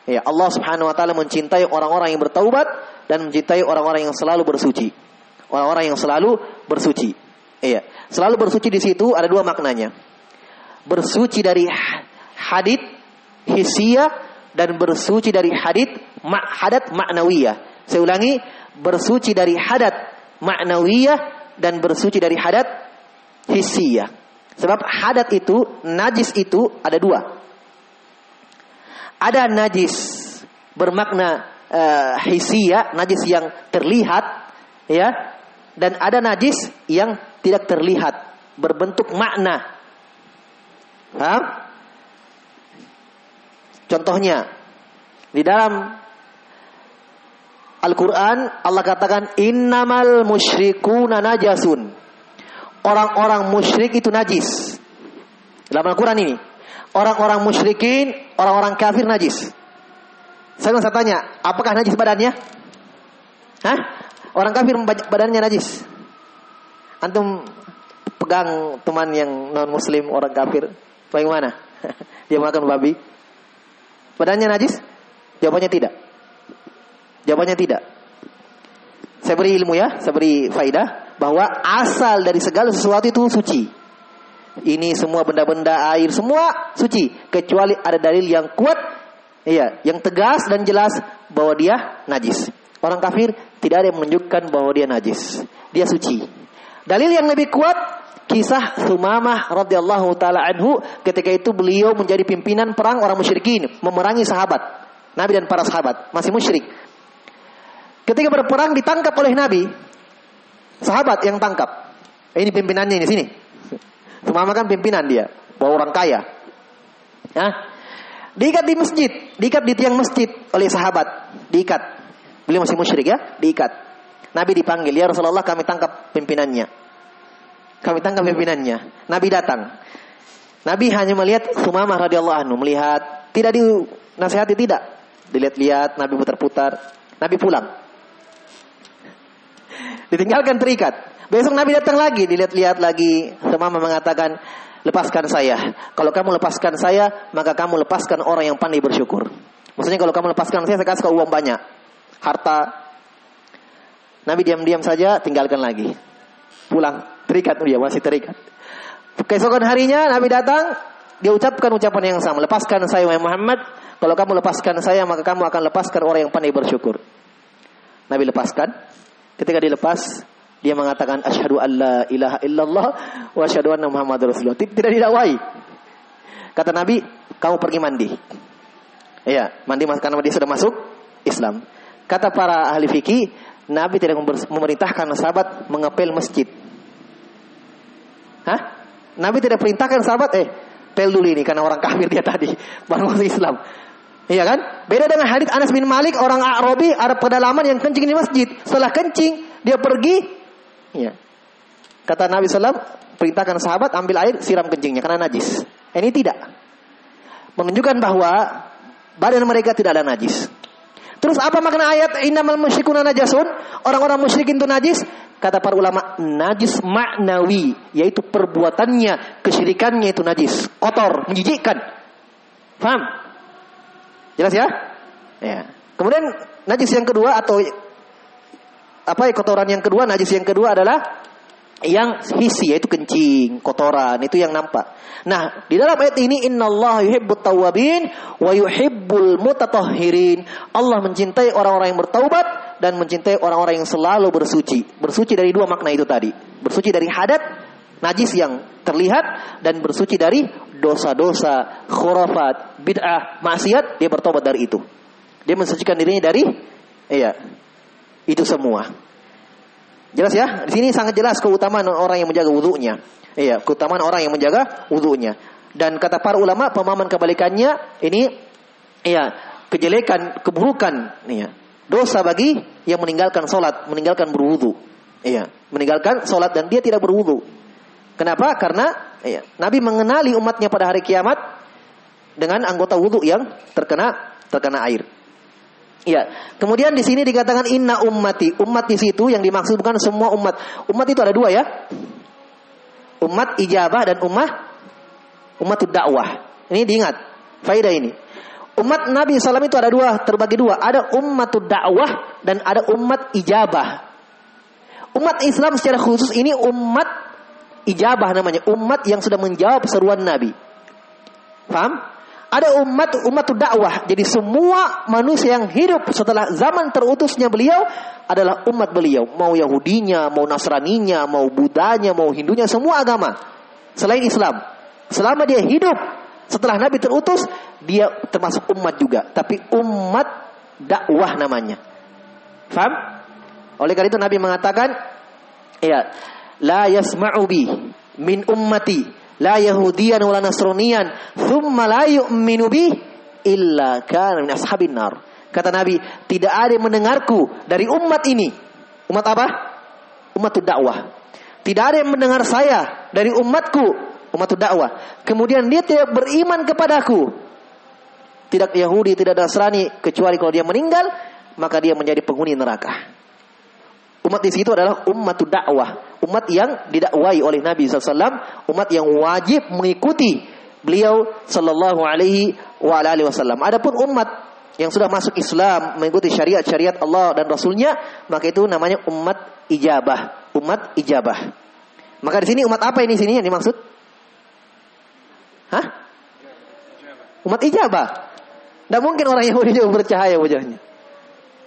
Ya, Allah Subhanahu wa taala mencintai orang-orang yang bertaubat dan mencintai orang-orang yang selalu bersuci. Orang-orang yang selalu bersuci. Iya, selalu bersuci di situ ada dua maknanya. Bersuci dari hadits hissiyah dan bersuci dari hadat ma'nawiyah. Saya ulangi, bersuci dari hadat ma'nawiyah dan bersuci dari hadat hissiyah. Sebab hadat itu, najis itu ada dua. Ada najis bermakna hissiyah, najis yang terlihat, ya, dan ada najis yang tidak terlihat, berbentuk makna. Paham? Contohnya, di dalam Al-Quran Allah katakan innamal musyrikuna najasun. Orang-orang musyrik itu najis. Dalam Al-Quran ini, orang-orang musyrikin, orang-orang kafir najis. Saya tanya, apakah najis badannya? Hah? Orang kafir badannya najis. Antum pegang teman yang non muslim orang kafir, bagaimana? Dia makan babi, badannya najis? Jawabannya tidak. Jawabannya tidak. Saya beri ilmu ya, saya beri faidah bahwa asal dari segala sesuatu itu suci. Ini semua benda-benda air semua suci, kecuali ada dalil yang kuat, iya, yang tegas dan jelas bahwa dia najis. Orang kafir tidak ada yang menunjukkan bahwa dia najis. Dia suci. Dalil yang lebih kuat kisah Sumamah radhiyallahu taala anhu, ketika itu beliau menjadi pimpinan perang orang musyrikin, memerangi sahabat Nabi dan para sahabat masih musyrik. Ketika berperang ditangkap oleh Nabi, sahabat yang tangkap. Ini pimpinannya di sini. Sumamah kan pimpinan dia, bawa orang kaya. Diikat di masjid, diikat di tiang masjid oleh sahabat, diikat. Beliau masih musyrik ya, diikat. Nabi dipanggil, ya Rasulullah kami tangkap pimpinannya. Kami tangkap pimpinannya. Nabi datang. Nabi hanya melihat Sumamah radhiyallahu anhu, melihat, tidak dinasihati, tidak. Dilihat-lihat, Nabi putar-putar, Nabi pulang. Ditinggalkan terikat. Besok Nabi datang lagi, dilihat-lihat lagi. Sumamah mengatakan, lepaskan saya. Kalau kamu lepaskan saya, maka kamu lepaskan orang yang pandai bersyukur. Maksudnya kalau kamu lepaskan saya kasih kau uang banyak, harta. Nabi diam-diam saja, tinggalkan lagi. Pulang, terikat dia, masih terikat. Keesokan harinya Nabi datang, dia ucapkan ucapan yang sama. Lepaskan saya wahai Muhammad. Kalau kamu lepaskan saya, maka kamu akan lepaskan orang yang pandai bersyukur. Nabi lepaskan. Ketika dilepas, dia mengatakan asyhadu alla ilaha illallah wa asyhadu anna muhammadar rasulullah. Tidak didakwai. Kata Nabi, kamu pergi mandi. Iya, mandi karena dia sudah masuk Islam. Kata para ahli fikih, Nabi tidak memerintahkan sahabat mengepel masjid. Nabi tidak perintahkan sahabat, pel dulu ini karena orang kafir dia tadi, baru masuk Islam. Iya kan? Beda dengan hadits Anas bin Malik, orang Arabi, ada pedalaman yang kencing di masjid. Setelah kencing, dia pergi. Iya. Kata Nabi SAW, perintahkan sahabat ambil air, siram kencingnya karena najis. Ini tidak. Menunjukkan bahwa badan mereka tidak ada najis. Terus apa makna ayat innamal musyrikuna najasun? Orang-orang musyrikin itu najis. Kata para ulama, najis maknawi, yaitu perbuatannya, kesyirikannya itu najis, kotor, menjijikkan. Paham? Jelas ya? Ya. Kemudian najis yang kedua atau kotoran yang kedua, najis yang kedua adalah yang hissi, yaitu kencing, kotoran, itu yang nampak. Nah, di dalam ayat ini innallaha yuhibbut tawwabin wa yuhibbul mutatahhirin. Allah mencintai orang-orang yang bertaubat dan mencintai orang-orang yang selalu bersuci. Bersuci dari dua makna itu tadi. Bersuci dari hadat, najis yang terlihat, dan bersuci dari dosa-dosa, khurafat, bid'ah, maksiat, dia bertobat dari itu. Dia mensucikan dirinya dari itu semua. Jelas ya? Di sini sangat jelas keutamaan orang yang menjaga wudunya. Iya, keutamaan orang yang menjaga wudunya. Dan kata para ulama, pemahaman kebalikannya ini kejelekan, keburukan, dosa bagi yang meninggalkan salat, meninggalkan berwudu. Iya, meninggalkan salat dan dia tidak berwudu. Kenapa? Karena Nabi mengenali umatnya pada hari kiamat dengan anggota wudu yang terkena air. Iya. Kemudian di sini dikatakan inna ummati. Umat di situ yang dimaksud bukan semua umat. Umat itu ada dua ya. Umat ijabah dan umatud dakwah. Ini diingat. Faedah ini. Umat Nabi SAW itu ada dua, terbagi dua. Ada umatud dakwah dan ada umat ijabah. Umat Islam secara khusus ini umat ijabah namanya. Umat yang sudah menjawab seruan Nabi. Paham? ada umat dakwah. Jadi semua manusia yang hidup setelah zaman terutusnya beliau adalah umat beliau. Mau Yahudinya, mau Nasraninya, mau Budanya, mau Hindunya, semua agama selain Islam. Selama dia hidup setelah Nabi terutus, dia termasuk umat juga. Tapi umat dakwah namanya. Faham? Oleh karena itu Nabi mengatakan, ya, la yasma'u bi min ummati la yahudiyan wala nasraniyan thumma la yu'minu bi illa kana min ashabin nar. Kata Nabi, tidak ada yang mendengarku dari umat ini. Umat apa? Umat dakwah. Tidak ada yang mendengar saya dari umatku, umat dakwah, kemudian dia tidak beriman kepadaku, tidak Yahudi, tidak Nasrani, kecuali kalau dia meninggal maka dia menjadi penghuni neraka. Umat di situ adalah umat dakwah, umat yang didakwai oleh Nabi SAW, umat yang wajib mengikuti beliau Sallallahu Alaihi Wasallam. Adapun umat yang sudah masuk Islam, mengikuti syariat Allah dan Rasulnya, maka itu namanya umat ijabah, umat ijabah. Maka di sini umat apa ini sini yang dimaksud? Hah? Umat ijabah. Tidak mungkin orang Yahudi juga bercahaya wajahnya.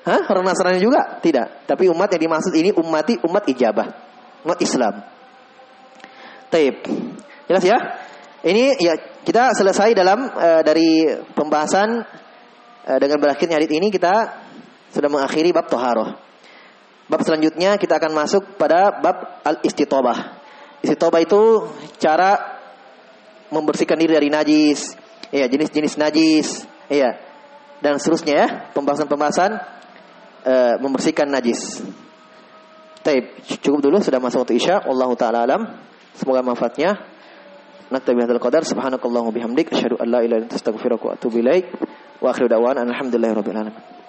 Hah? Orang Nasrani juga? Tidak. Tapi umat yang dimaksud ini umat ijabah, umat Islam. Taib. Jelas ya? Ini ya kita selesai dalam dari pembahasan dengan berakhirnya hadits ini, kita sudah mengakhiri bab taharah. Bab selanjutnya kita akan masuk pada bab al-istitobah. Istitobah itu cara membersihkan diri dari najis, ya, jenis-jenis najis, ya, dan seterusnya ya, pembahasan-pembahasan membersihkan najis. Taib, cukup dulu, sudah masuk waktu Isya. Wallahu taala alam. Semoga manfaatnya. Naktabi hadzal qadar. Subhanakallahumma bihamdik asyhadu an la ilaha illa anta astaghfiruka wa atubu ilaik. Wa akhiru da'wana alhamdulillahirabbil alamin.